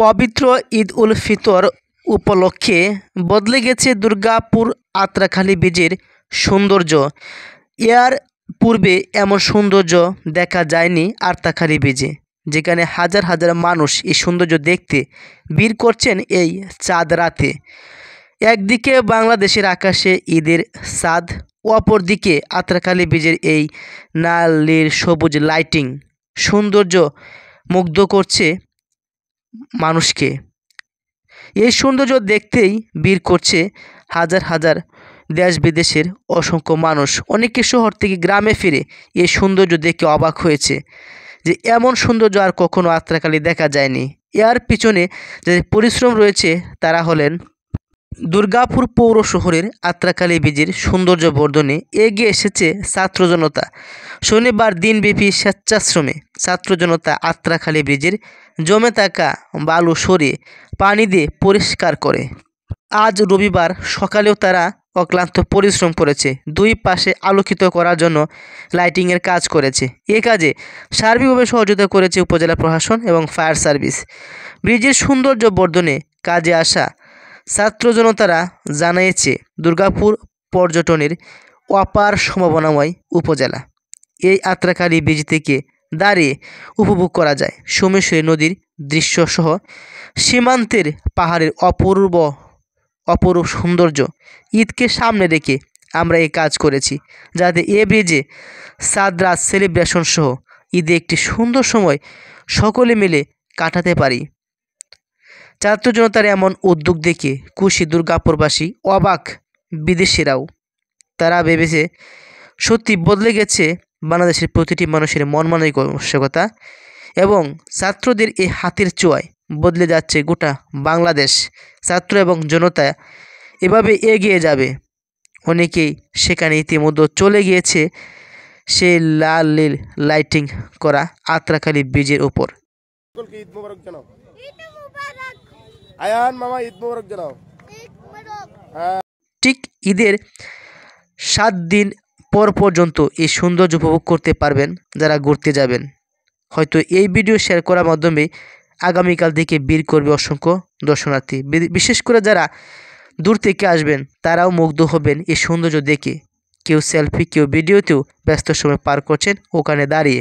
পবিত্র ঈদ উল ফিতর উপলক্ষে বদলে গেছে দুর্গাপুর আত্রাখালী ব্রিজের সৌন্দর্য। এর পূর্বে এমন সৌন্দর্য দেখা যায়নি আত্রাখালী ব্রিজে, যেখানে হাজার হাজার মানুষ এই সৌন্দর্য দেখতে ভিড় করছেন এই চাঁদ রাতে। একদিকে বাংলাদেশের আকাশে ঈদের চাঁদ, অপরদিকে আত্রাখালী ব্রিজের এই লাল নীল সবুজ লাইটিং সৌন্দর্য মুগ্ধ করছে মানুষকে। এই সৌন্দর্য দেখতেই ভিড় করছে হাজার হাজার দেশ বিদেশের অসংখ্য মানুষ। অনেকে শহর থেকে গ্রামে ফিরে এই সৌন্দর্য দেখে অবাক হয়েছে যে এমন সৌন্দর্য আর কখনো আত্রাখালী দেখা যায়নি। এর পিছনে যে পরিশ্রম রয়েছে তারা হলেন দুর্গাপুর পৌর শহরের আত্রাখালী ব্রিজের সৌন্দর্য বর্ধনে এগিয়ে এসেছে ছাত্র জনতা। শনিবার দিনব্যাপী স্বেচ্ছাশ্রমে ছাত্র জনতা আত্রাখালী ব্রিজের জমে থাকা বালু সরিয়ে পানি দিয়ে পরিষ্কার করে। আজ রবিবার সকালেও তারা অক্লান্ত পরিশ্রম করেছে। দুই পাশে আলোকিত করার জন্য লাইটিংয়ের কাজ করেছে। এ কাজে সার্বিকভাবে সহযোগিতা করেছে উপজেলা প্রশাসন এবং ফায়ার সার্ভিস। ব্রিজের সৌন্দর্য বর্ধনে কাজে আসা ছাত্র জনতারা জানিয়েছে দুর্গাপুর পর্যটনের অপার সম্ভাবনাময় উপজেলা। এই আত্রাখালী ব্রিজ থেকে দাঁড়িয়ে উপভোগ করা যায় সোমেশ্বরী নদীর দৃশ্যসহ সীমান্তের পাহাড়ের অপরূপ সৌন্দর্য। ঈদকে সামনে রেখে আমরা এই কাজ করেছি যাতে এ ব্রিজে চাঁদ রাত সেলিব্রেশন সহ ঈদে একটি সুন্দর সময় সকলে মিলে কাটাতে পারি। ছাত্র জনতার এমন উদ্যোগ দেখে খুশি দুর্গাপুরবাসী, অবাক বিদেশিরাও। তারা ভেবেছে সত্যি বদলে গেছে বাংলাদেশের প্রতিটি মানুষের মন মানসিকতা এবং ছাত্রদের এই হাতের ছোঁয়ায় বদলে যাচ্ছে গোটা বাংলাদেশ। ছাত্র এবং জনতা এভাবে এগিয়ে যাবে। অনেকেই সেখানে ইতিমধ্যে চলে গিয়েছে সেই লাল নীল লাইটিং করা আত্রাখালী ব্রিজের উপর। ঈদ মোবারক জানাও। আয়ান মামা ঈদ মোবারক জানাও। ঠিক ঈদের 7 দিন পর পর্যন্ত এই সৌন্দর্য উপভোগ করতে পারবেন যারা ঘুরতে যাবেন। হয়তো এই ভিডিও শেয়ার করার মাধ্যমে আগামীকাল থেকে ভিড় করবে অসংখ্য দর্শনার্থী। বিশেষ করে যারা দূর থেকে আসবেন তারাও মুগ্ধ হবেন এই সৌন্দর্য দেখে। কেউ সেলফি, কেউ ভিডিওতেও ব্যস্ত সময় পার করছেন ওখানে দাঁড়িয়ে।